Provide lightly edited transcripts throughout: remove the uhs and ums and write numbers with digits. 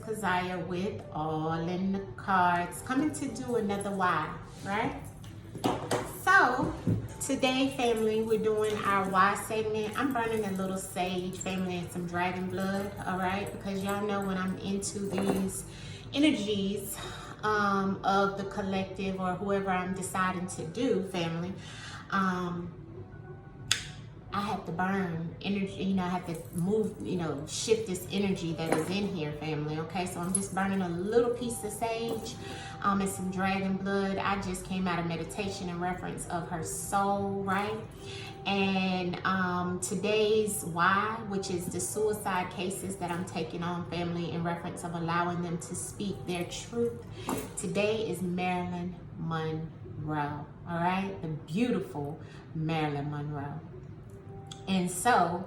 Keziah with All in the Cards, coming to do another why, right? So today, family, we're doing our why segment. I'm burning a little sage, family, and some dragon blood, all right? Because y'all know when I'm into these energies of the collective or whoever I'm deciding to do, family, I have to burn energy, I have to move, shift this energy that is in here, family, okay? So I'm just burning a little piece of sage and some dragon blood. I just came out of meditation in reference of her soul, right? And today's why, which is the suicide cases that I'm taking on, family, in reference of allowing them to speak their truth. Today is Marilyn Monroe, all right? The beautiful Marilyn Monroe. And so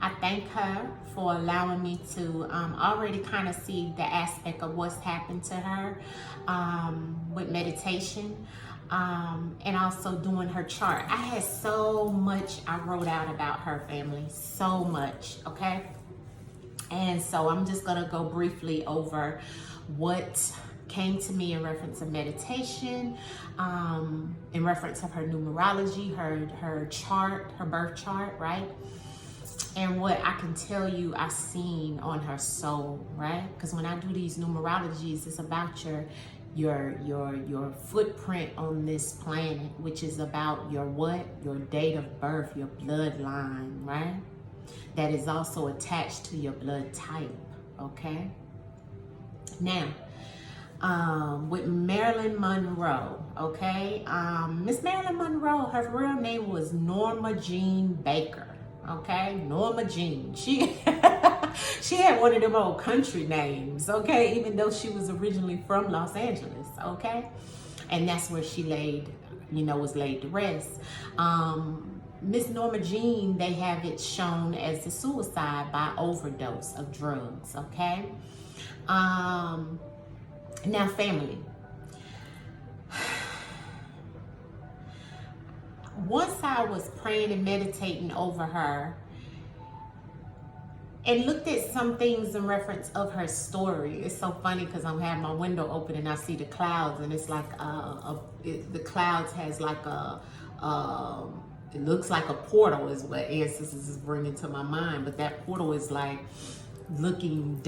I thank her for allowing me to already kind of see the aspect of what's happened to her with meditation and also doing her chart. I had so much I wrote out about her, family, so much, okay? And so I'm just going to go briefly over what came to me in reference of meditation, in reference of her numerology, her chart, her birth chart, right? And what I can tell you I've seen on her soul, right? Because when I do these numerologies, it's about your footprint on this planet, which is about your what? Your date of birth, your bloodline, right? That is also attached to your blood type, okay? Now, with Marilyn Monroe, okay? Miss Marilyn Monroe, her real name was Norma Jean Baker, okay? Norma Jean. She she had one of them old country names, okay? Even though she was originally from Los Angeles, okay? And that's where she laid, was laid to rest. Miss Norma Jean, they have it shown as a suicide by overdose of drugs, okay? Now, family, once I was praying and meditating over her and looked at some things in reference of her story, it's so funny because I'm having my window open and I see the clouds, and it's like the clouds has like it looks like a portal is what ancestors is bringing to my mind, but that portal is like I'm looking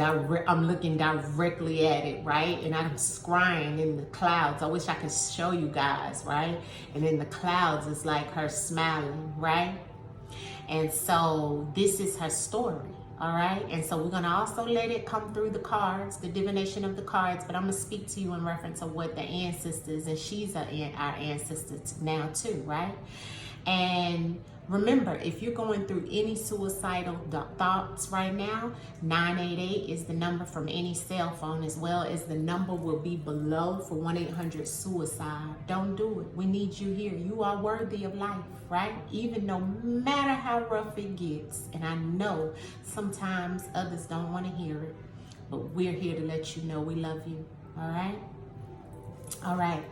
directly at it, right? And I'm scrying in the clouds. I wish I could show you guys, right? And in the clouds, it's like her smiling, right? And so this is her story, all right? And so we're gonna also let it come through the cards, the divination of the cards, but I'm gonna speak to you in reference of what the ancestors, and she's our ancestor now too, right? And remember, if you're going through any suicidal thoughts right now, 988 is the number from any cell phone, as well as the number will be below for 1-800-SUICIDE. Don't do it. We need you here. You are worthy of life, right? Even no matter how rough it gets. And I know sometimes others don't want to hear it, but we're here to let you know we love you, all right? All right.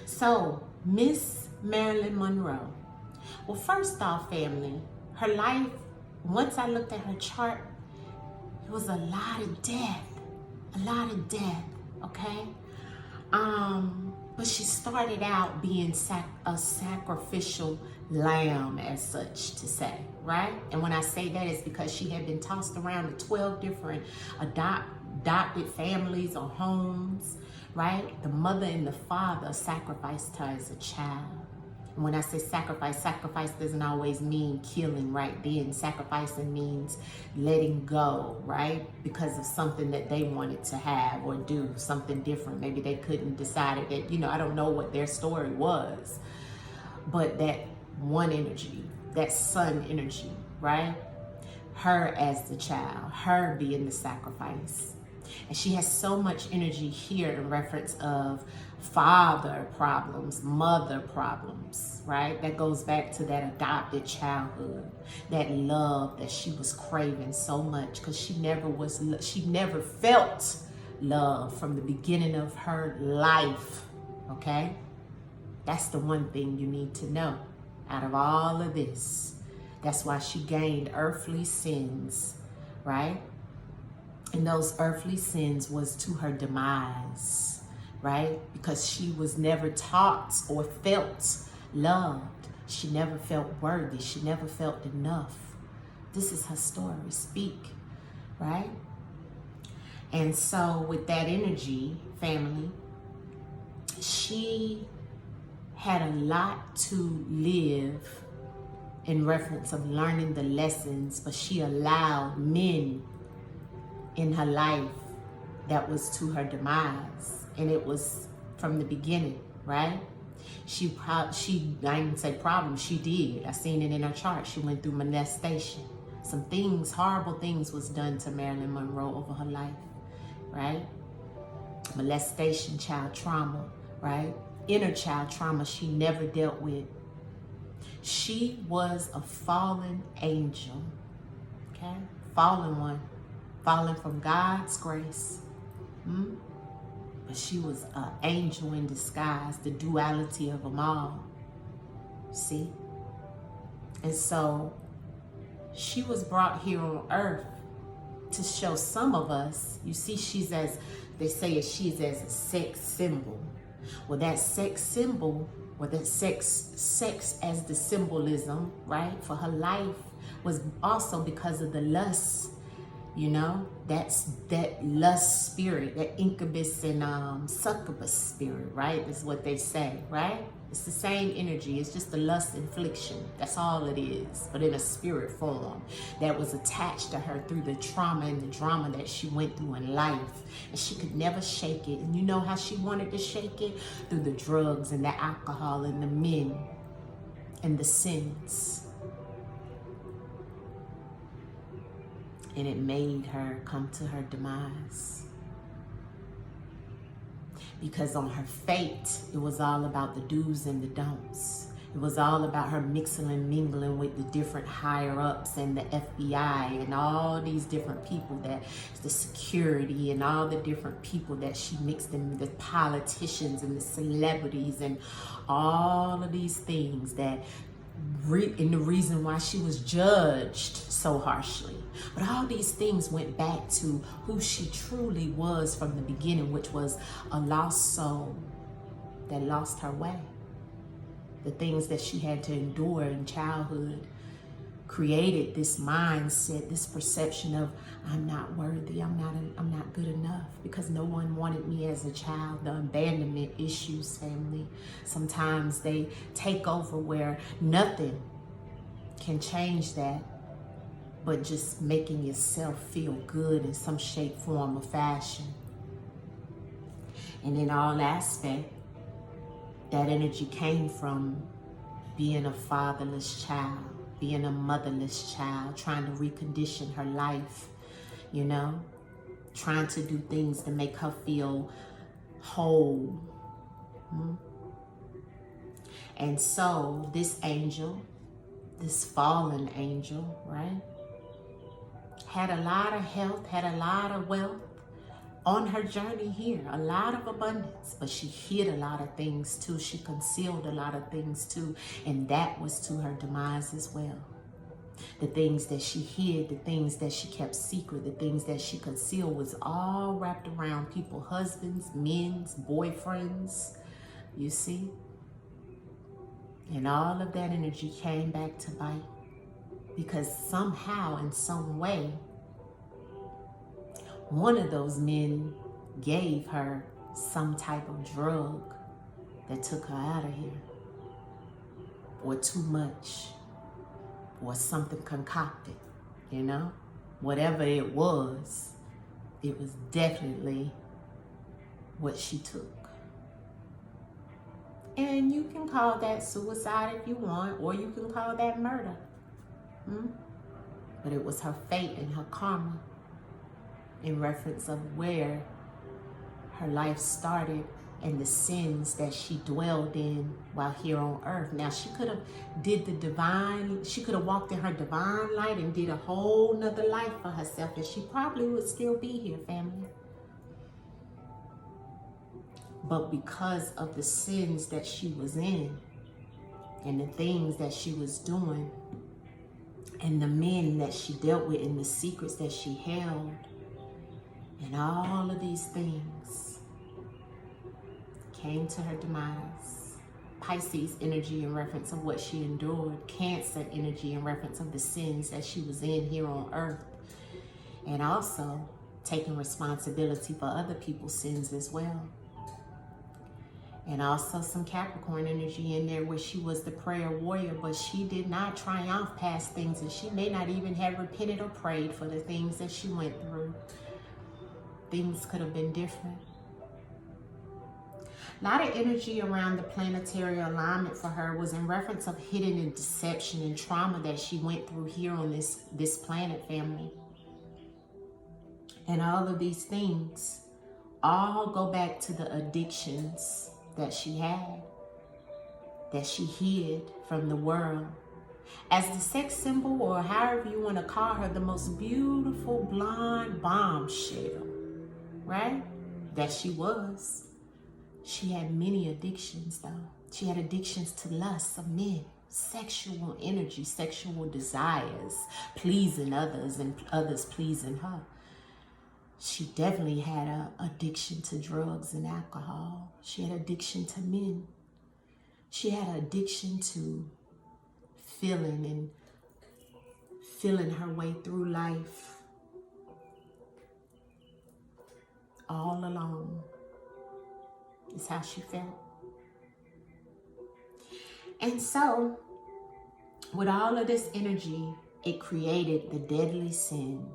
So, Miss Marilyn Monroe. Well, first off, family, her life, once I looked at her chart, it was a lot of death, okay? But she started out being a sacrificial lamb, as such to say, right? And when I say that, it's because she had been tossed around to 12 different adopted families or homes, right? The mother and the father sacrificed her as a child. And when I say sacrifice doesn't always mean killing right then. Sacrificing means letting go, right? Because of something that they wanted to have or do, something different. Maybe they couldn't decide it. I don't know what their story was. But that one energy, that sun energy, right? Her as the child, her being the sacrifice. And she has so much energy here in reference of father problems, mother problems, right? That goes back to that adopted childhood, that love that she was craving so much, because she never felt love from the beginning of her life, okay? That's the one thing you need to know out of all of this. That's why she gained earthly sins, right? And those earthly sins was to her demise, right? Because she was never taught or felt loved. She never felt worthy. She never felt enough. This is her story. Speak, right? And so with that energy, family, she had a lot to live in reference of learning the lessons, but she allowed men in her life that was to her demise. And it was from the beginning, right? I didn't say problem, she did. I seen it in her chart. She went through molestation. Some things, horrible things was done to Marilyn Monroe over her life, right? Molestation, child trauma, right? Inner child trauma she never dealt with. She was a fallen angel, okay? Fallen one, fallen from God's grace. But she was an angel in disguise, the duality of them all, see? And so she was brought here on earth to show some of us, you see, she's as, they say she's as a sex symbol. Well, that sex symbol, or that sex as the symbolism, right, for her life was also because of the lust, you know, that's that lust spirit, that incubus and succubus spirit, right, is what they say, right? It's the same energy. It's just the lust infliction. That's all it is, but in a spirit form that was attached to her through the trauma and the drama that she went through in life. And she could never shake it. And you know how she wanted to shake it? Through the drugs and the alcohol and the men and the sins. And it made her come to her demise. Because on her fate, it was all about the do's and the don'ts. It was all about her mixing and mingling with the different higher ups and the FBI and all these different people, that the security and all the different people that she mixed in, the politicians and the celebrities and all of these things that and the reason why she was judged so harshly. But all these things went back to who she truly was from the beginning, which was a lost soul that lost her way. The things that she had to endure in childhood created this mindset, this perception of, I'm not worthy, I'm not good enough, because no one wanted me as a child. The abandonment issues, family, sometimes they take over where nothing can change that but just making yourself feel good in some shape, form, or fashion. And in all aspects, that energy came from being a fatherless child, being a motherless child, trying to recondition her life, you know, trying to do things to make her feel whole. And so this angel, this fallen angel, right, had a lot of health, had a lot of wealth on her journey here, a lot of abundance, but she hid a lot of things too. She concealed a lot of things too, and that was to her demise as well. The things that she hid, the things that she kept secret, the things that she concealed was all wrapped around people, husbands, men's, boyfriends, you see? And all of that energy came back to bite, because somehow, in some way, one of those men gave her some type of drug that took her out of here, or too much, or something concocted, you know? Whatever it was definitely what she took. And you can call that suicide if you want, or you can call that murder. But it was her fate and her karma in reference of where her life started and the sins that she dwelled in while here on earth. Now, she could have did the divine, she could have walked in her divine light and did a whole nother life for herself, and she probably would still be here, family. But because of the sins that she was in and the things that she was doing and the men that she dealt with and the secrets that she held, And all of these things came to her demise. Pisces energy in reference of what she endured. Cancer energy in reference of the sins that she was in here on earth. And also taking responsibility for other people's sins as well. And also some Capricorn energy in there where she was the prayer warrior, but she did not triumph past things, and she may not even have repented or prayed for the things that she went through. Things could have been different. A lot of energy around the planetary alignment for her was in reference of hidden and deception and trauma that she went through here on this planet, family. And all of these things all go back to the addictions that she had, that she hid from the world. As the sex symbol, or however you want to call her, the most beautiful blonde bombshell, right? That she was. She had many addictions, though. She had addictions to lust of men, sexual energy, sexual desires, pleasing others and others pleasing her. She definitely had an addiction to drugs and alcohol. She had addiction to men. She had an addiction to feeling her way through life all alone. Is how she felt. And so, with all of this energy, it created the deadly sin.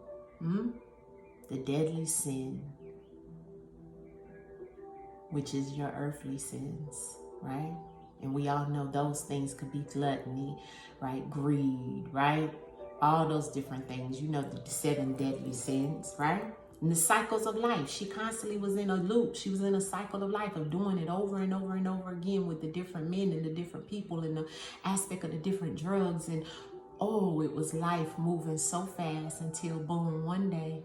The deadly sin, which is your earthly sins, right? And we all know those things could be gluttony, right? Greed, right? All those different things. You know, the 7 deadly sins, right? And the cycles of life. She constantly was in a loop. She was in a cycle of life of doing it over and over and over again with the different men and the different people and the aspect of the different drugs. And oh, it was life moving so fast until boom, one day,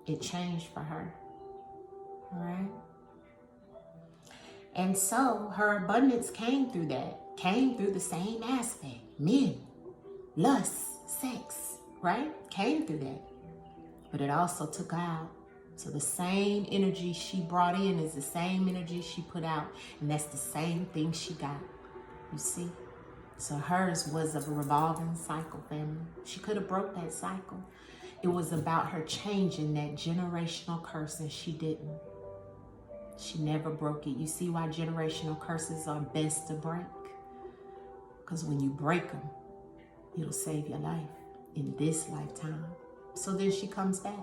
it changed for her, all right? And so her abundance came through that, came through the same aspect. Men, lust, sex, right? Came through that. But it also took her out. So the same energy she brought in is the same energy she put out. And that's the same thing she got, you see? So hers was a revolving cycle, family. She could have broke that cycle. It was about her changing that generational curse, and she didn't. She never broke it. You see why generational curses are best to break? Because when you break them, it'll save your life in this lifetime. So then she comes back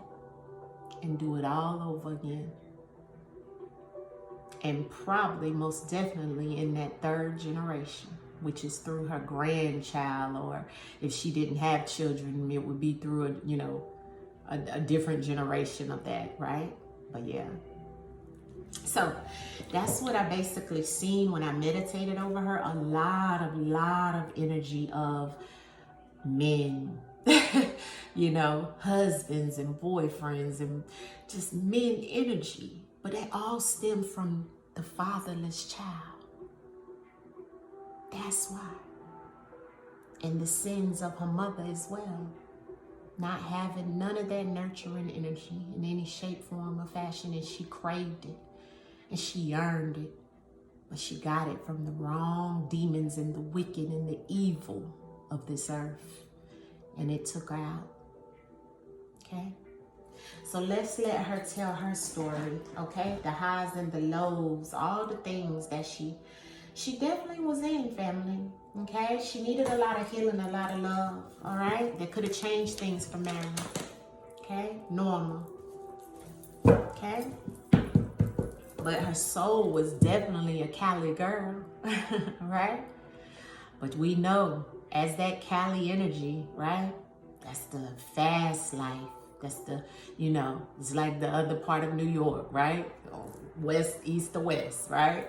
and do it all over again. And probably most definitely in that 3rd generation, which is through her grandchild, or if she didn't have children, it would be through a different generation of that, right? But yeah. So that's what I basically seen when I meditated over her. A lot of energy of men, husbands and boyfriends and just men energy. But they all stem from the fatherless child. That's why. And the sins of her mother as well. Not having none of that nurturing energy in any shape, form, or fashion. And she craved it. And she yearned it. But she got it from the wrong demons and the wicked and the evil of this earth. And it took her out. Okay? So let's let her tell her story. Okay? The highs and the lows. All the things that she definitely was in, family. Okay? She needed a lot of healing, a lot of love. All right? That could have changed things for Marilyn. Okay? Normal. Okay? But her soul was definitely a Cali girl. Right? But we know, as that Cali energy, right? That's the fast life. That's the, it's like the other part of New York, right? West, east to west, right?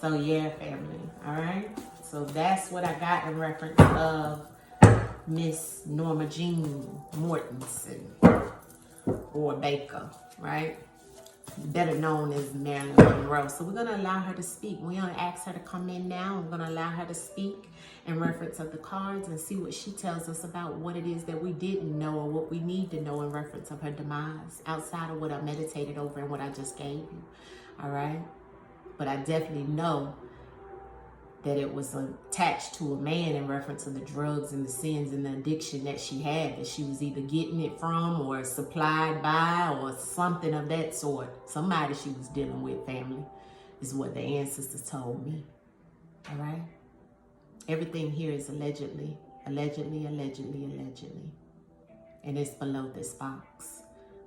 So yeah, family, all right? So that's what I got in reference of Miss Norma Jean Mortensen or Baker, right? better known as Marilyn Monroe. So we're going to allow her to speak. We're going to ask her to come in now. We're going to allow her to speak in reference of the cards and see what she tells us about what it is that we didn't know or what we need to know in reference of her demise, outside of what I meditated over and what I just gave you. All right? But I definitely know that it was attached to a man in reference to the drugs and the sins and the addiction that she had, that she was either getting it from or supplied by or something of that sort. Somebody she was dealing with, family, is what the ancestors told me. All right? Everything here is allegedly, allegedly, allegedly, allegedly. And it's below this box.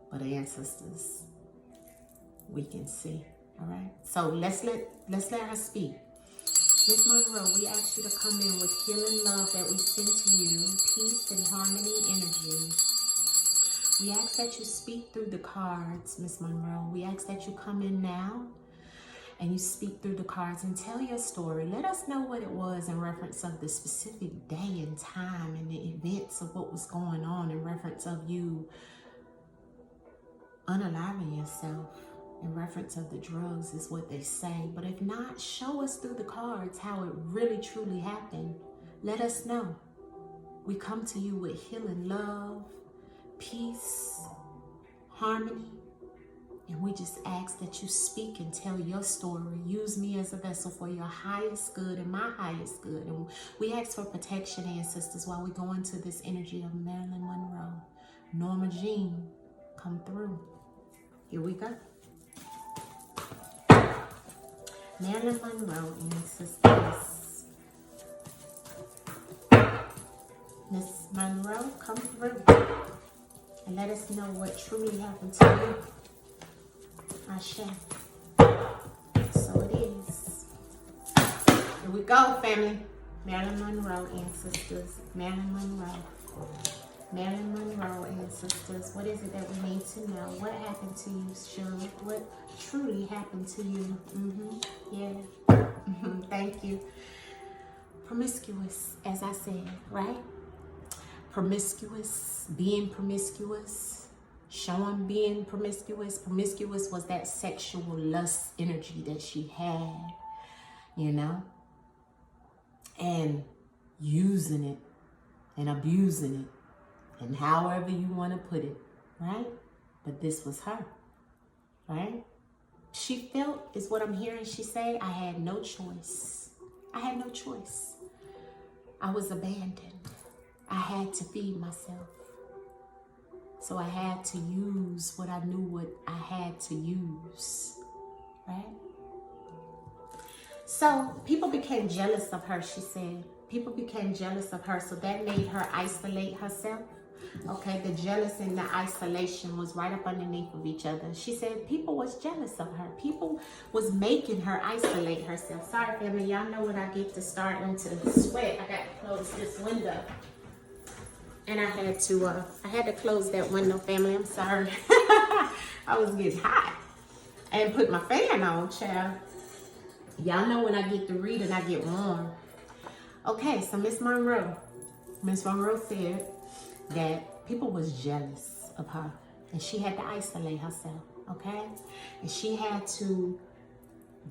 But the ancestors, we can see. All right? So let's let her speak. Miss Monroe, we ask you to come in with healing love that we send to you, peace and harmony energy. We ask that you speak through the cards, Miss Monroe. We ask that you come in now and you speak through the cards and tell your story. Let us know what it was in reference of the specific day and time and the events of what was going on in reference of you unaliving yourself. In reference of the drugs is what they say. But if not, show us through the cards how it really truly happened. Let us know. We come to you with healing love, peace, harmony. And we just ask that you speak and tell your story. Use me as a vessel for your highest good and my highest good. And we ask for protection, ancestors, while we go into this energy of Marilyn Monroe. Norma Jean, come through. Here we go. Marilyn Monroe, ancestors. Miss Monroe, come through and let us know what truly happened to you. Cashapp. So it is. Here we go, family. Marilyn Monroe, ancestors. Marilyn Monroe. Marilyn Monroe, ancestors. What is it that we need to know? What happened to you, Shug? What truly happened to you? Yeah. Thank you. Promiscuous, as I said, right? Promiscuous, being promiscuous, showing being promiscuous. Promiscuous was that sexual lust energy that she had, you know? And using it and abusing it. And however you want to put it, right? But this was her, right? She felt, is what I'm hearing she say, I had no choice. I had no choice. I was abandoned. I had to feed myself. So I had to use what I knew what I had to use, right? So people became jealous of her, she said. People became jealous of her, so that made her isolate herself. Okay, the jealous and the isolation was right up underneath of each other. She said people was jealous of her. People was making her isolate herself. Sorry, family, y'all know when I get to starting to sweat, I got to close this window. And I had to close that window, family. I'm sorry. I was getting hot. And put my fan on, child. Y'all know when I get to reading, I get warm. Okay, so Miss Monroe said that people was jealous of her and she had to isolate herself, okay? And she had to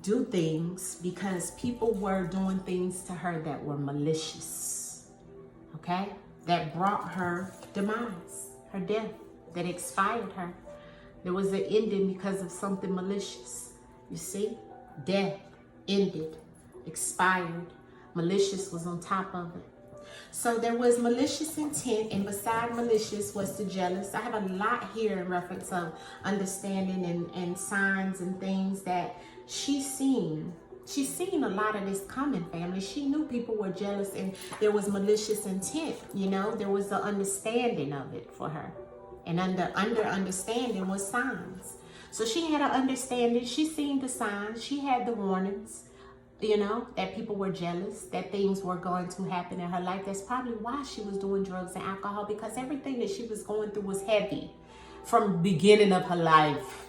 do things because people were doing things to her that were malicious, okay? That brought her demise, her death, that expired her. There was an ending because of something malicious. You see? Death ended, expired. Malicious was on top of it. So there was malicious intent, and beside malicious was the jealous. I have a lot here in reference of understanding and signs and things that she's seen. She's seen a lot of this coming, family. She knew people were jealous and there was malicious intent, you know. There was the understanding of it for her. And under understanding was signs. So she had an understanding. She seen the signs. She had the warnings. You know, that people were jealous, that things were going to happen in her life. That's probably why she was doing drugs and alcohol, because everything that she was going through was heavy from the beginning of her life,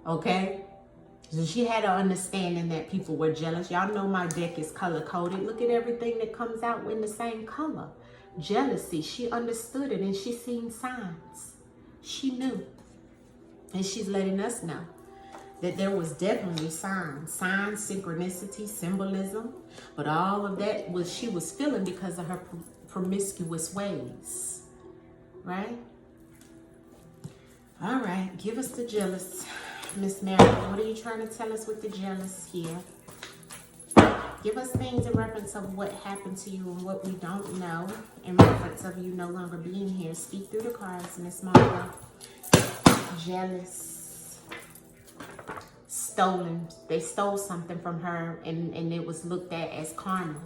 okay? So she had an understanding that people were jealous. Y'all know my deck is color-coded. Look at everything that comes out in the same color. Jealousy, she understood it and she seen signs. She knew. And she's letting us know that there was definitely signs, synchronicity, symbolism, but all of that was she was feeling because of her promiscuous ways, right? All right, give us the jealous, Miss Marilyn. What are you trying to tell us with the jealous here? Give us things in reference of what happened to you and what we don't know in reference of you no longer being here. Speak through the cards, Miss Monroe. Jealous. Stolen. They stole something from her and it was looked at as karma.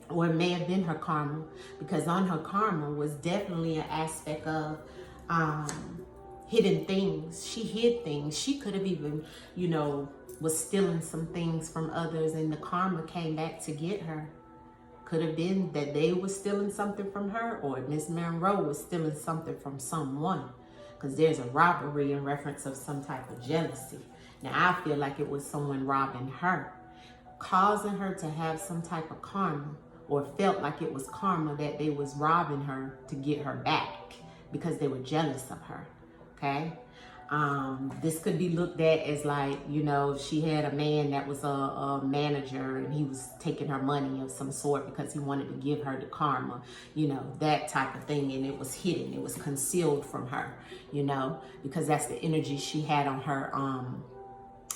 Or it may have been her karma. Because on her karma was definitely an aspect of hidden things. She hid things. She could have even, you know, was stealing some things from others and the karma came back to get her. Could have been that they were stealing something from her, or Miss Monroe was stealing something from someone, because there's a robbery in reference of some type of jealousy. Now I feel like it was someone robbing her, causing her to have some type of karma, or felt like it was karma that they was robbing her to get her back because they were jealous of her. Okay. This could be looked at as like, you know, she had a man that was a manager and he was taking her money of some sort because he wanted to give her the karma, you know, that type of thing. And it was hidden. It was concealed from her, you know, because that's the energy she had on her,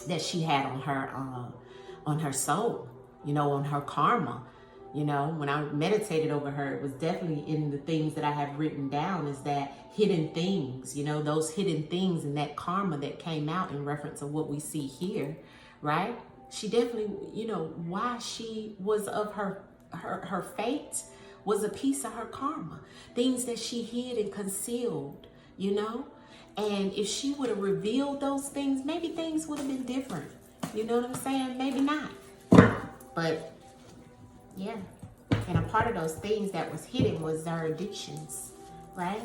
that she had on her soul, you know, on her karma. You know, when I meditated over her, it was definitely in the things that I have written down is that hidden things, you know, those hidden things and that karma that came out in reference of what we see here, right? She definitely, you know, why she was of her fate was a piece of her karma. Things that she hid and concealed, you know? And if she would have revealed those things, maybe things would have been different. You know what I'm saying? Maybe not. But yeah, and a part of those things that was hidden was her addictions, right?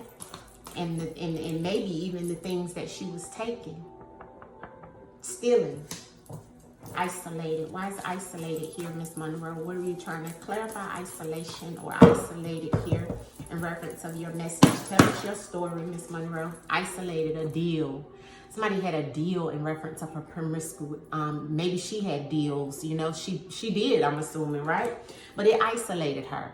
And maybe even the things that she was taking, stealing, isolated. Why is isolated here, Miss Monroe? What are you trying to clarify? Isolation or isolated here in reference of your message? Tell us your story, Miss Monroe. Isolated, a deal. Somebody had a deal in reference of her promiscuous, maybe she had deals, you know, she did, I'm assuming, right? But it isolated her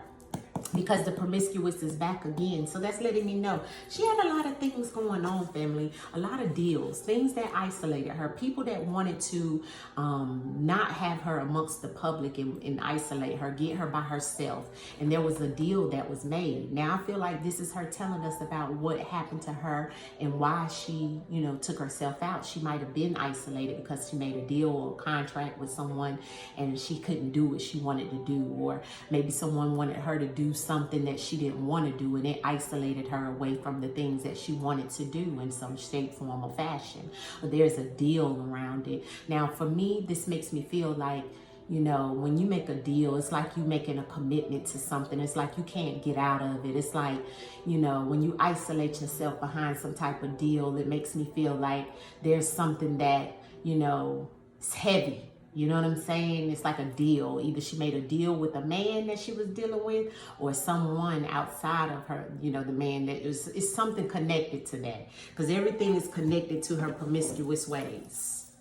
because the promiscuous is back again. So that's letting me know she had a lot of things going on, family, a lot of deals, things that isolated her, people that wanted to not have her amongst the public and isolate her, get her by herself. And there was a deal that was made. Now I feel like this is her telling us about what happened to her and why she, you know, took herself out. She might have been isolated because she made a deal or a contract with someone and she couldn't do what she wanted to do, or maybe someone wanted her to do something that she didn't want to do and it isolated her away from the things that she wanted to do in some shape, form, or fashion. But there's a deal around it. Now for me, this makes me feel like, you know, when you make a deal, it's like you making a commitment to something. It's like you can't get out of it. It's like, you know, when you isolate yourself behind some type of deal, it makes me feel like there's something that, you know, it's heavy. You know what I'm saying? It's like a deal. Either she made a deal with a man that she was dealing with or someone outside of her, you know, the man that is something connected to that. Because everything is connected to her promiscuous ways.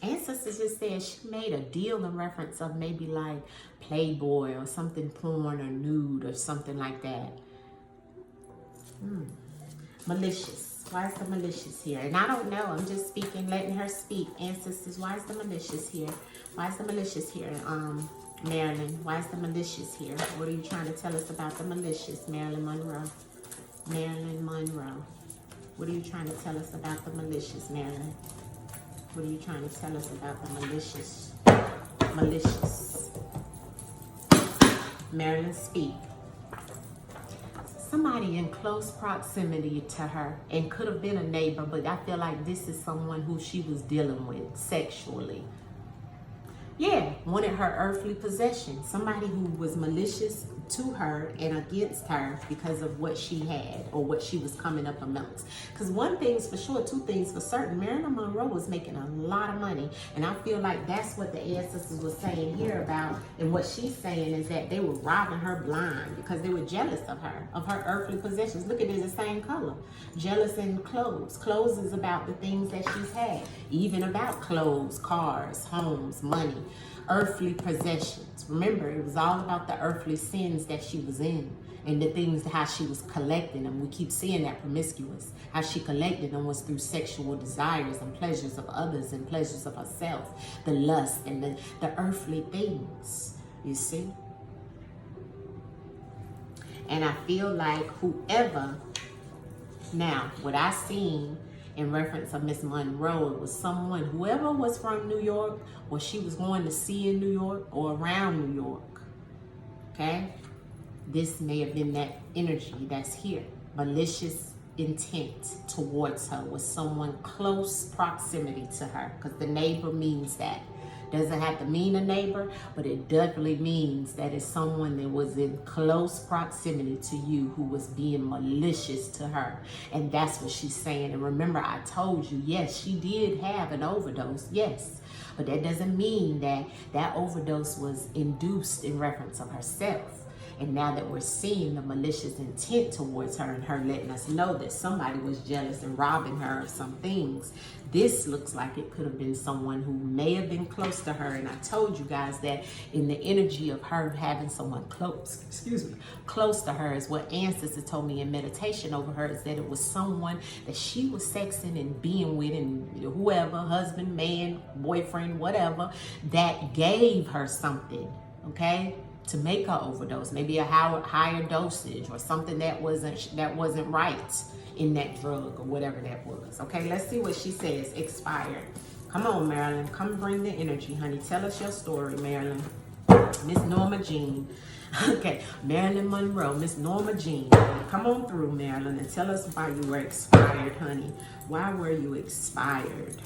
Ancestors just said she made a deal in reference of maybe like Playboy or something porn or nude or something like that. Malicious. Why is the malicious here? And I don't know. I'm just speaking, letting her speak. Ancestors, why is the malicious here? Why is the malicious here? Marilyn, why is the malicious here? What are you trying to tell us about the malicious, Marilyn Monroe? Marilyn Monroe. What are you trying to tell us about the malicious, Marilyn? What are you trying to tell us about the malicious? Malicious. Marilyn, speak. Somebody in close proximity to her, and could have been a neighbor, but I feel like this is someone who she was dealing with sexually. Yeah, wanted her earthly possession. Somebody who was malicious to her and against her because of what she had or what she was coming up amongst. Because one thing's for sure, two things for certain, Marilyn Monroe was making a lot of money. And I feel like that's what the ancestors were saying here about, and what she's saying is that they were robbing her blind because they were jealous of her earthly possessions. Look at it, the same color. Jealous in clothes. Clothes is about the things that she's had. Even about clothes, cars, homes, money, earthly possessions. Remember, it was all about the earthly sins that she was in and the things, how she was collecting them. We keep seeing that promiscuous. How she collected them was through sexual desires and pleasures of others and pleasures of herself. The lust and the earthly things, you see? And I feel like whoever, now, what I seen in reference of Miss Monroe, it was someone, whoever was from New York, or she was going to see in New York or around New York, okay? This may have been that energy that's here. Malicious intent towards her was someone close proximity to her, because the neighbor means that. Doesn't have to mean a neighbor, but it definitely means that it's someone that was in close proximity to you who was being malicious to her. And that's what she's saying. And remember, I told you, yes, she did have an overdose, yes. But that doesn't mean that that overdose was induced in reference of herself. And now that we're seeing the malicious intent towards her and her letting us know that somebody was jealous and robbing her of some things, this looks like it could have been someone who may have been close to her. And I told you guys that in the energy of her having someone close, close to her is what ancestors told me in meditation over her, is that it was someone that she was sexing and being with, and whoever, husband, man, boyfriend, whatever, that gave her something, okay? To make her overdose, maybe a higher dosage or something that wasn't right in that drug or whatever that was. Okay, let's see what she says. Expired. Come on, Marilyn. Come bring the energy, honey. Tell us your story, Marilyn. Miss Norma Jean. Okay, Marilyn Monroe, Miss Norma Jean. Come on through, Marilyn, and tell us why you were expired, honey. Why were you expired?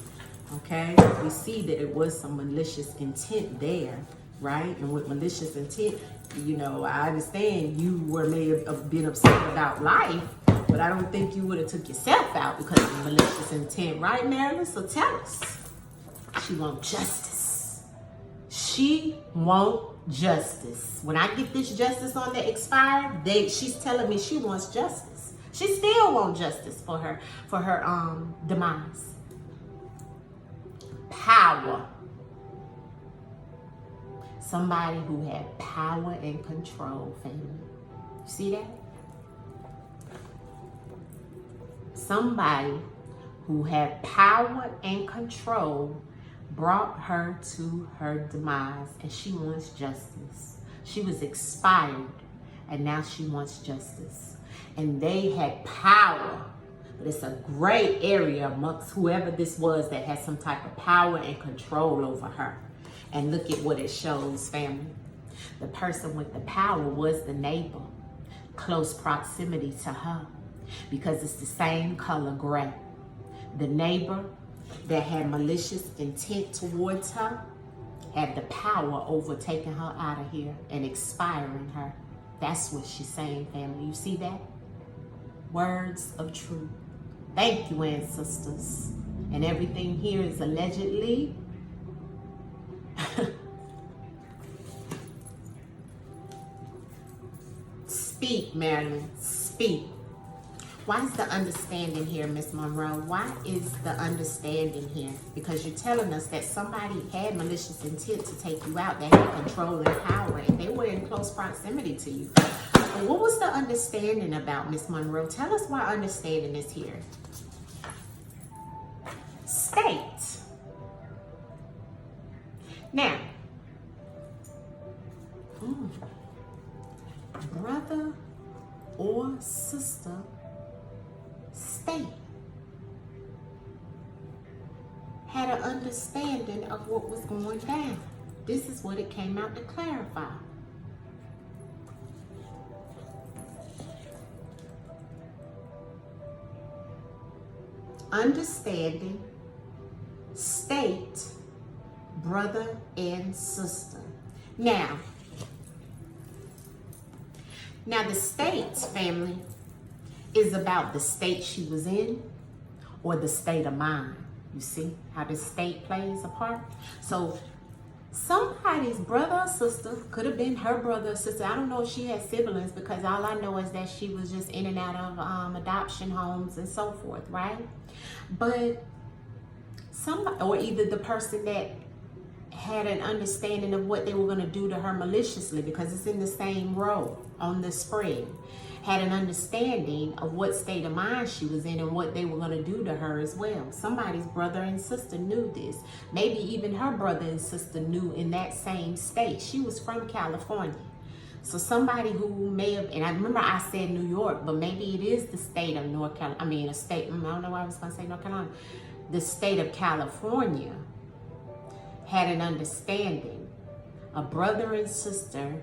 Okay, we see that it was some malicious intent there. Right? And with malicious intent, you know, I understand you may have been upset about life, but I don't think you would have took yourself out because of malicious intent. Right, Marilyn? So tell us. She wants justice. She wants justice. When I get this justice on the expired, she's telling me she wants justice. She still wants justice for her demise. Power. Somebody who had power and control, family. See that? Somebody who had power and control brought her to her demise, and she wants justice. She was expired, and now she wants justice. And they had power, but it's a gray area amongst whoever this was that had some type of power and control over her. And look at what it shows, family. The person with the power was the neighbor, close proximity to her, because it's the same color, gray. The neighbor that had malicious intent towards her had the power over taking her out of here and expiring her. That's what she's saying, family. You see that? Words of truth. Thank you, ancestors. And everything here is allegedly. Speak, Marilyn, speak. Why is the understanding here, Miss Monroe? Why is the understanding here? Because you're telling us that somebody had malicious intent to take you out. They had control and power, and they were in close proximity to you. But what was the understanding about, Miss Monroe? Tell us why understanding is here. State. Now, brother or sister, state, had an understanding of what was going down. This is what it came out to clarify. Understanding, state, brother and sister. Now the states, family, is about the state she was in or the state of mind. You see how the state plays a part? So somebody's brother or sister could have been her brother or sister. I don't know if she had siblings, because all I know is that she was just in and out of adoption homes and so forth, right? But somebody, or either the person that had an understanding of what they were going to do to her maliciously, because it's in the same row on the spread, had an understanding of what state of mind she was in and what they were going to do to her as well. Somebody's brother and sister knew this. Maybe even her brother and sister knew in that same state. She was from California. So somebody who may have, and I remember I said New York, but maybe it is the state of North Carolina. I mean, a state, I don't know why I was going to say North Carolina. The state of California had an understanding, a brother and sister,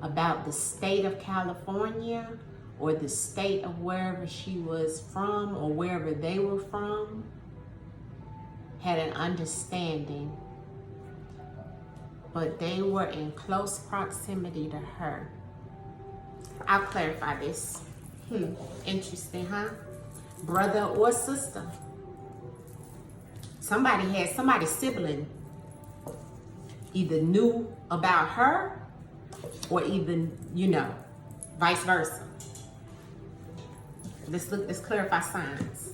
about the state of California or the state of wherever she was from or wherever they were from, had an understanding, but they were in close proximity to her. I'll clarify this. Interesting, huh? Brother or sister. Somebody's sibling either knew about her or even, vice versa. Let's clarify signs.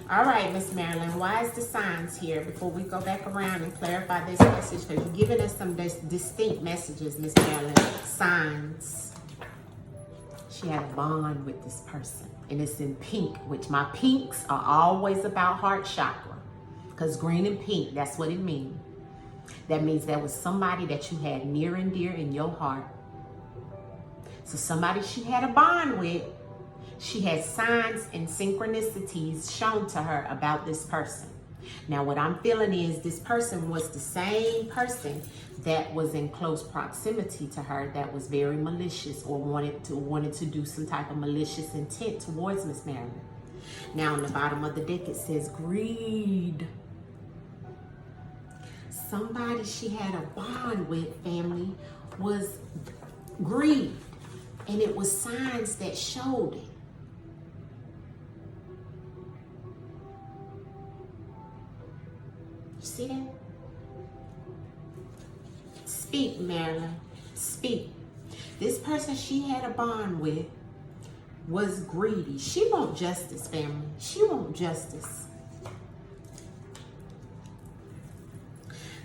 All right, Miss Marilyn, why is the signs here before we go back around and clarify this message? Because you're giving us some distinct messages, Miss Marilyn. Signs. She had a bond with this person, and it's in pink, which my pinks are always about heart chakra, because green and pink, that's what it means. That means there was somebody that you had near and dear in your heart. So somebody she had a bond with, she had signs and synchronicities shown to her about this person. Now what I'm feeling is this person was the same person that was in close proximity to her, that was very malicious or wanted to do some type of malicious intent towards Miss Marilyn. Now on the bottom of the deck it says greed. Somebody she had a bond with, family, was greed. And it was signs that showed it. You see that? Speak, Marilyn. Speak. This person she had a bond with was greedy. She wants justice, family. She wants justice.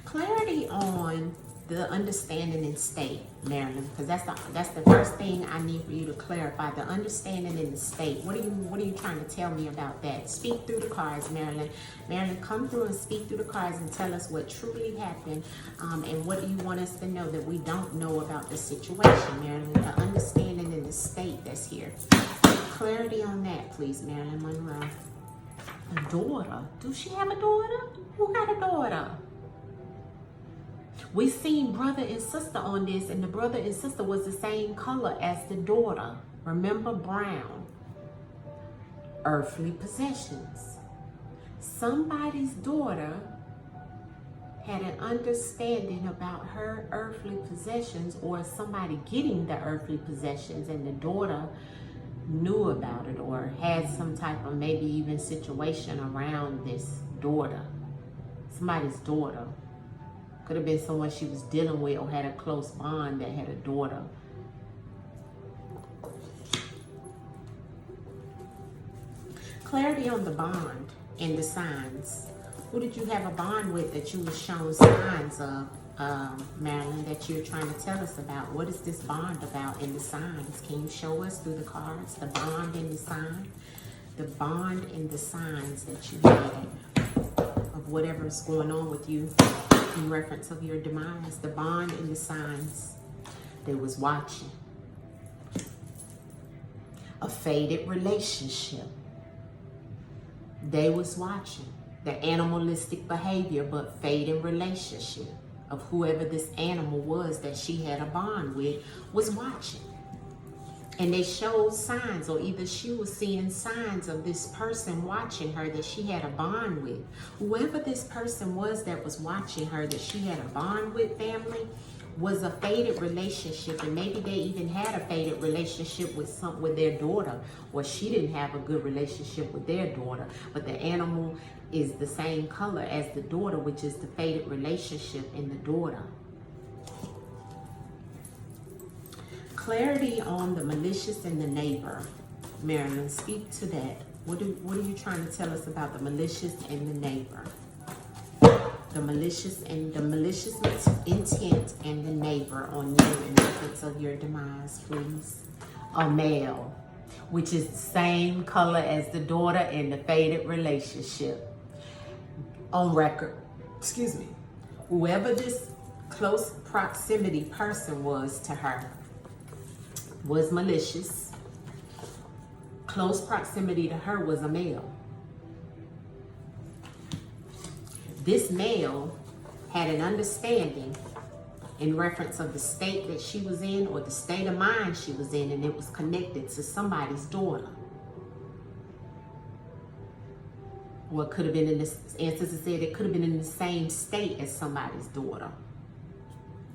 Clarity on the understanding in state, Marilyn, because that's the first thing I need for you to clarify. The understanding in the state. What are you trying to tell me about that? Speak through the cards, Marilyn. Marilyn, come through and speak through the cards and tell us what truly happened, and what do you want us to know that we don't know about the situation, Marilyn? The understanding in the state that's here. Clarity on that, please, Marilyn Monroe. A daughter? Does she have a daughter? Who got a daughter? We seen brother and sister on this, and the brother and sister was the same color as the daughter. Remember, brown. Earthly possessions. Somebody's daughter had an understanding about her earthly possessions, or somebody getting the earthly possessions, and the daughter knew about it or had some type of maybe even situation around this daughter. Somebody's daughter. Could have been someone she was dealing with or had a close bond that had a daughter. Clarity on the bond and the signs. Who did you have a bond with that you were shown signs of, Marilyn, that you're trying to tell us about? What is this bond about in the signs? Can you show us through the cards the bond and the sign? The bond and the signs that you had of whatever's going on with you in reference of your demise. The bond and the signs. They was watching. A faded relationship. They was watching. The animalistic behavior, but fading relationship of whoever this animal was that she had a bond with was watching. And they showed signs, or either she was seeing signs of this person watching her that she had a bond with. Whoever this person was that was watching her that she had a bond with, family, was a fated relationship. And maybe they even had a fated relationship with their daughter, or she didn't have a good relationship with their daughter. But the animal is the same color as the daughter, which is the fated relationship in the daughter. Clarity on the malicious and the neighbor. Marilyn, speak to that. What are you trying to tell us about the malicious and the neighbor? The malicious and the malicious intent and the neighbor on you in reference of your demise, please. A male, which is the same color as the daughter in the fated relationship. On record, excuse me. Whoever this close proximity person was to her was malicious. Close proximity to her was a male. This male had an understanding in reference of the state that she was in, or the state of mind she was in, and it was connected to somebody's daughter. Or it could have been in this, ancestors said it could have been in the same state as somebody's daughter.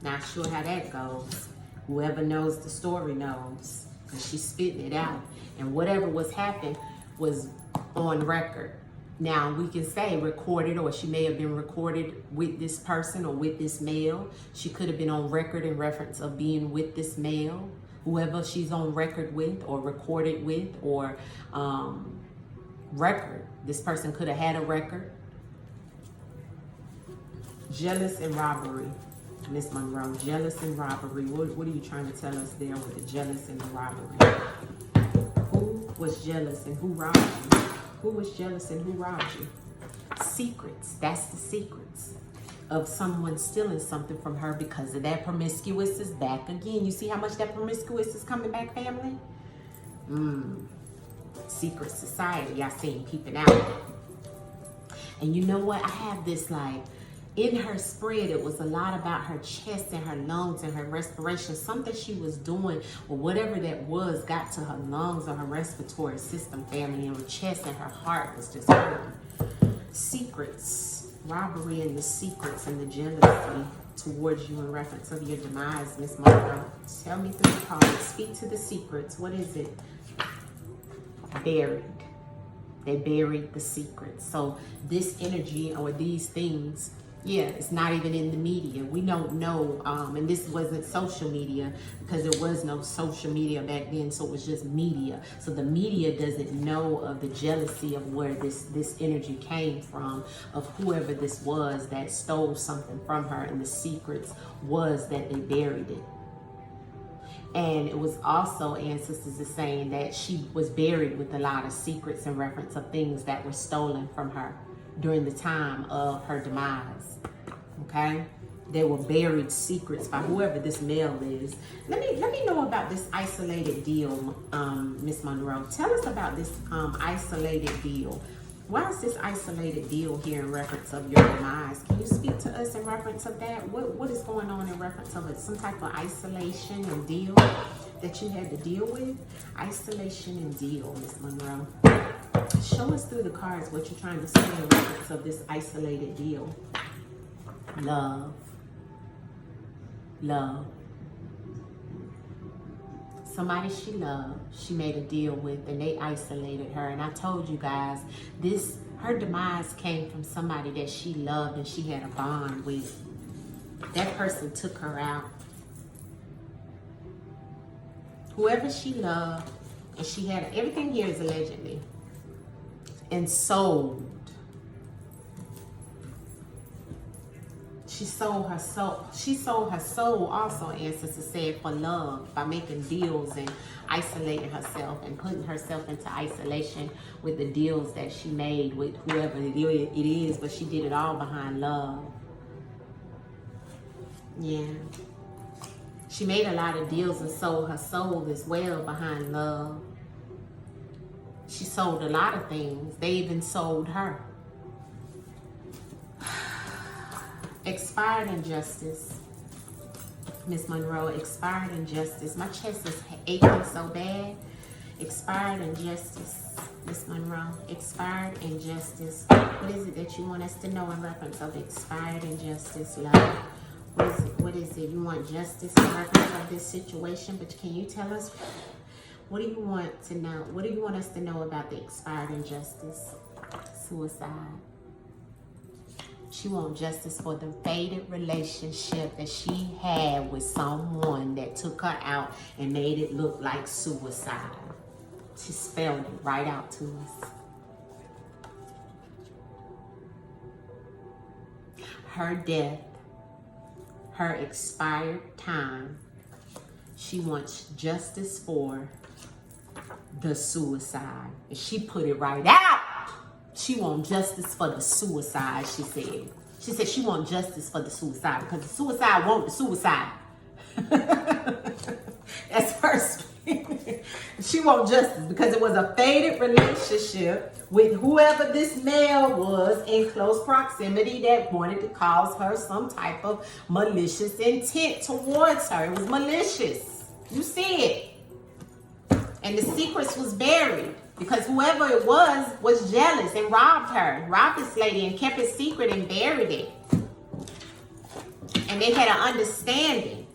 Not sure how that goes. Whoever knows the story knows, because she's spitting it out. And whatever was happening was on record. Now, we can say recorded, or she may have been recorded with this person or with this male. She could have been on record in reference of being with this male. Whoever she's on record with or recorded with, or record. This person could have had a record. Jealous and robbery. Miss Monroe, jealous and robbery. What are you trying to tell us there with the jealous and the robbery? Who was jealous and who robbed you? Who was jealous and who robbed you? Secrets. That's the secrets of someone stealing something from her because of that promiscuous is back again. You see how much that promiscuous is coming back, family? Secret society, I seen peeping out. And you know what? I have this like, in her spread, it was a lot about her chest and her lungs and her respiration. Something she was doing, or whatever that was, got to her lungs or her respiratory system, family, and her chest and her heart was just hurting. Secrets, robbery, and the secrets and the jealousy towards you in reference of your demise, Miss Monroe. Tell me through the cards. Speak to the secrets. What is it? Buried. They buried the secrets. So this energy or these things, yeah, it's not even in the media. We don't know, and this wasn't social media because there was no social media back then, so it was just media. So the media doesn't know of the jealousy of where this energy came from, of whoever this was that stole something from her, and the secrets was that they buried it. And it was also, ancestors are saying that she was buried with a lot of secrets in reference of things that were stolen from her during the time of her demise. Okay, they were buried secrets by whoever this male is. Let me know about this isolated deal, Miss Monroe. Tell us about this isolated deal. Why is this isolated deal here in reference of your demise? Can you speak to us in reference of that? What is going on in reference of it? Some type of isolation and deal that you had to deal with? Isolation and deal, Miss Monroe. Show us through the cards what you're trying to say in reference of this isolated deal. Love. Love. Somebody she loved, she made a deal with, and they isolated her. And I told you guys, her demise came from somebody that she loved and she had a bond with. That person took her out. Whoever she loved, and she had, everything here is allegedly, and sold. She sold her soul. She sold her soul also, ancestors said, for love, by making deals and isolating herself and putting herself into isolation with the deals that she made with whoever it is, but she did it all behind love. Yeah. She made a lot of deals and sold her soul as well behind love. She sold a lot of things. They even sold her. Expired injustice. Miss Monroe, expired injustice. My chest is aching so bad. Expired injustice, Miss Monroe. Expired injustice. What is it that you want us to know in reference of expired injustice, love? What is it? What is it? You want justice in reference of this situation, but can you tell us, what do you want to know? What do you want us to know about the expired injustice? Suicide. She wants justice for the faded relationship that she had with someone that took her out and made it look like suicide. She spelled it right out to us. Her death, her expired time, she wants justice for the suicide. And she put it right out. She wants justice for the suicide, she said. She said she wants justice for the suicide because the suicide wants the suicide. That's her speech. She wants justice because it was a faded relationship with whoever this male was in close proximity that wanted to cause her some type of malicious intent towards her. It was malicious. You see it. And the secrets was buried. Because whoever it was jealous and robbed her. Robbed this lady and kept it secret and buried it. And they had an understanding.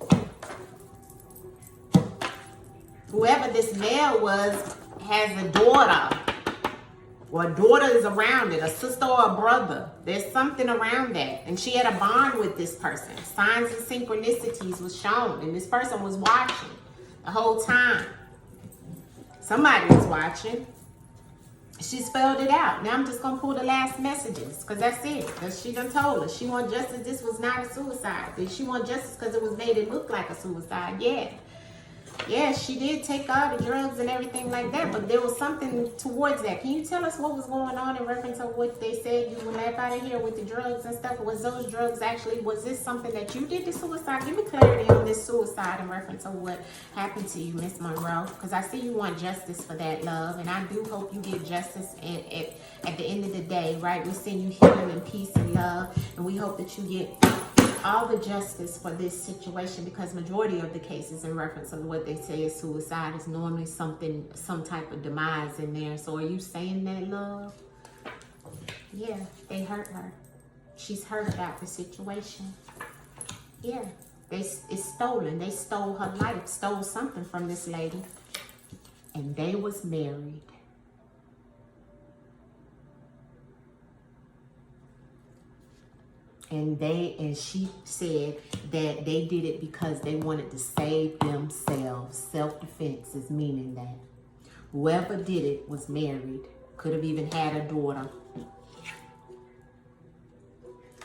Whoever this male was has a daughter. Or a daughter is around it. A sister or a brother. There's something around that. And she had a bond with this person. Signs and synchronicities was shown. And this person was watching the whole time. Somebody was watching. She spelled it out. Now I'm just going to pull the last messages because that's it. Because she done told us. She want justice. This was not a suicide. Did she want justice because it was made it look like a suicide? Yeah. Yeah, she did take all the drugs and everything like that, but there was something towards that. Can you tell us what was going on in reference to what they said you went out of here with the drugs and stuff? Was those drugs actually, was this something that you did to suicide? Give me clarity on this suicide in reference to what happened to you, Miss Monroe, because I see you want justice for that, love, and I do hope you get justice at the end of the day, right? We send you healing and peace and love, and we hope that you get all the justice for this situation, because majority of the cases in reference of what they say is suicide is normally some type of demise in there. So are you saying that, love? Yeah, they hurt her. She's hurt about the situation. Yeah, it's stolen. They stole her life, stole something from this lady, and they was married. And she said that they did it because they wanted to save themselves. Self-defense is meaning that. Whoever did it was married. Could have even had a daughter.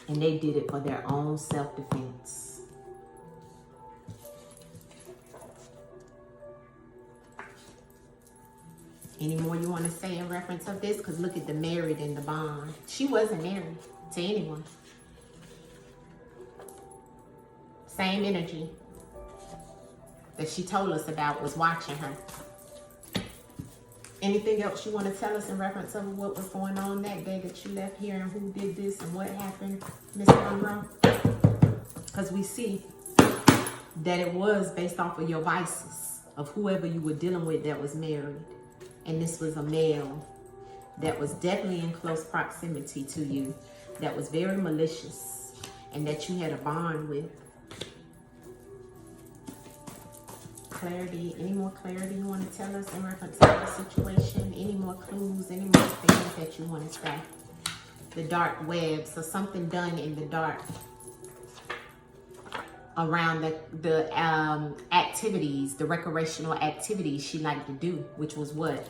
And they did it for their own self-defense. Any more you want to say in reference of this? Because look at the married and the bond. She wasn't married to anyone. Same energy that she told us about was watching her. Anything else you want to tell us in reference of what was going on that day that you left here and who did this and what happened, Miss Monroe? Because we see that it was based off of your vices of whoever you were dealing with that was married. And this was a male that was definitely in close proximity to you, that was very malicious and that you had a bond with. Clarity, any more clarity you want to tell us in reference to the situation? Any more clues, any more things that you want to say? The dark web, so something done in the dark around the activities, the recreational activities she liked to do, which was what?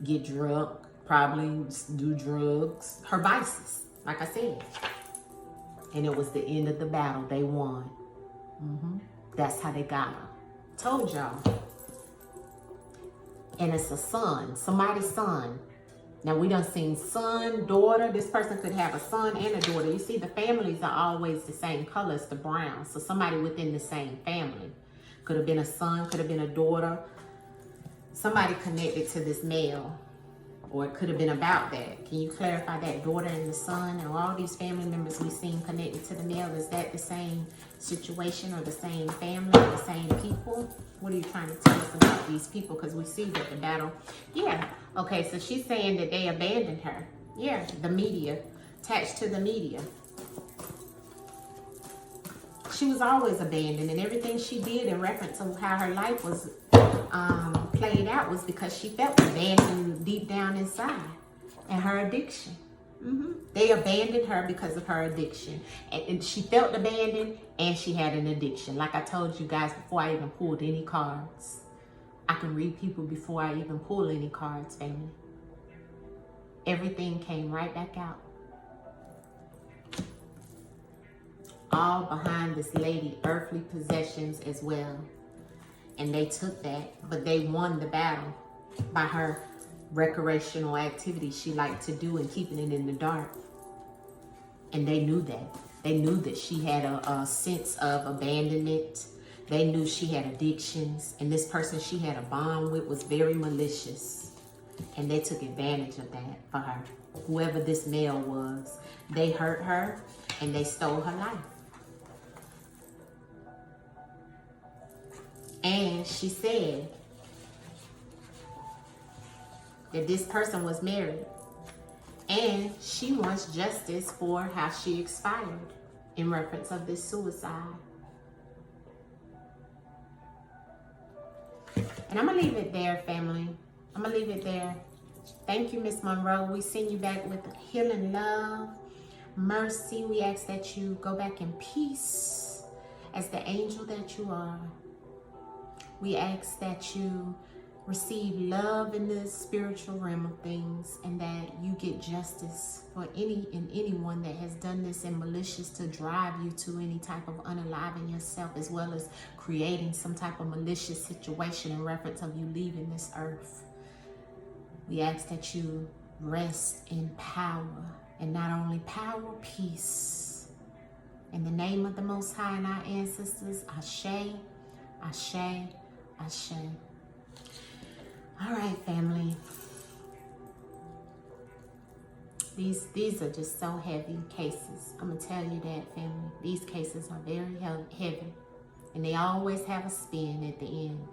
Get drunk, probably do drugs, her vices, like I said. And it was the end of the battle. They won. That's how they got her. Told y'all. And it's a son, somebody's son. Now we done seen son, daughter. This person could have a son and a daughter. You see, the families are always the same colors, the brown. So somebody within the same family. Could have been a son, could have been a daughter. Somebody connected to this male. or it could have been about that. Can you clarify that daughter and the son and all these family members we seen connected to the male? Is that the same situation or the same family, or the same people? What are you trying to tell us about these people? Because we see that the battle, yeah. Okay, so she's saying that they abandoned her. Yeah, the media, attached to the media. She was always abandoned, and everything she did in reference to how her life was played out was because she felt abandoned deep down inside, and her addiction. They abandoned her because of her addiction, and she felt abandoned, and she had an addiction. Like I told you guys before I even pulled any cards, I can read people before I even pull any cards, family. Everything came right back out. All behind this lady, earthly possessions as well. And they took that, but they won the battle by her recreational activities she liked to do and keeping it in the dark. And they knew that. They knew that she had a sense of abandonment. They knew she had addictions. And this person she had a bond with was very malicious. And they took advantage of that for her. Whoever this male was, they hurt her and they stole her life. And she said that this person was married, and she wants justice for how she expired in reference of this suicide. And I'm gonna leave it there, family. I'm gonna leave it there. Thank you, Miss Monroe. We send you back with healing, love, mercy. We ask that you go back in peace as the angel that you are. We ask that you receive love in the spiritual realm of things, and that you get justice for anyone that has done this and malicious to drive you to any type of unaliving yourself, as well as creating some type of malicious situation in reference of you leaving this earth. We ask that you rest in power, and not only power, peace. In the name of the Most High and our ancestors, Ashe, Ashe, Ashe. All right, family. These are just so heavy cases. I'm gonna tell you that, family. These cases are very heavy, and they always have a spin at the end.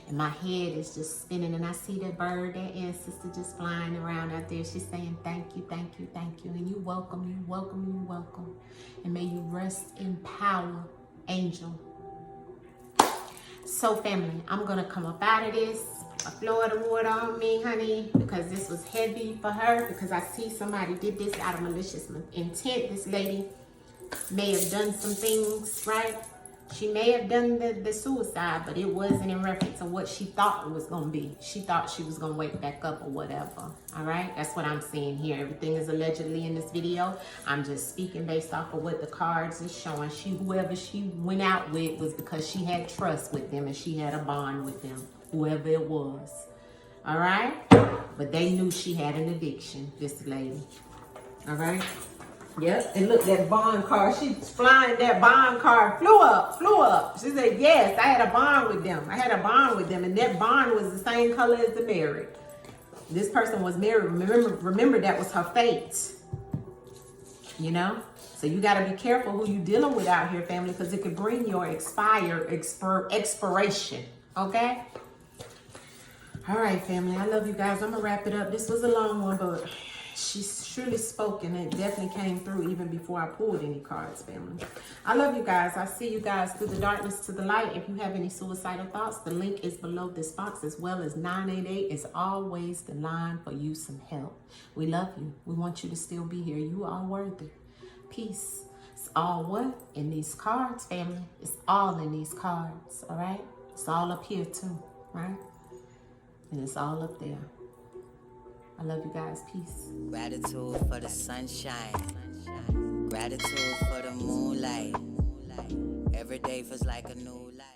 And my head is just spinning, and I see that bird, that ancestor, just flying around out there. She's saying, thank you, thank you, thank you. And you welcome, you welcome, you welcome. And may you rest in power, angel. So, family, I'm going to come up out of this. A flow of the water on me, honey, because this was heavy for her, because I see somebody did this out of malicious intent. This lady may have done some things, right? She may have done the suicide, but it wasn't in reference to what she thought it was going to be. She thought she was going to wake back up or whatever. All right? That's what I'm seeing here. Everything is allegedly in this video. I'm just speaking based off of what the cards is showing. Whoever she went out with was because she had trust with them and she had a bond with them, whoever it was. All right? But they knew she had an addiction, this lady. All right? Yep, and look, that bond card, she's flying that bond card, flew up. She said, yes, I had a bond with them. And that bond was the same color as the married. This person was married. Remember that was her fate. You know? So you got to be careful who you dealing with out here, family, because it could bring your expiration. Okay? All right, family, I love you guys. I'm going to wrap it up. This was a long one, but she's surely spoken. It definitely came through even before I pulled any cards, family. I love you guys. I see you guys through the darkness to the light. If you have any suicidal thoughts, the link is below this box, as well as 988 is always the line for you some help. We love you. We want you to still be here. You are worthy. Peace. It's all what? In these cards, family. It's all in these cards, all right? It's all up here too, right? And it's all up there. I love you guys. Peace. Gratitude for the sunshine. Gratitude for the moonlight. Every day feels like a new life.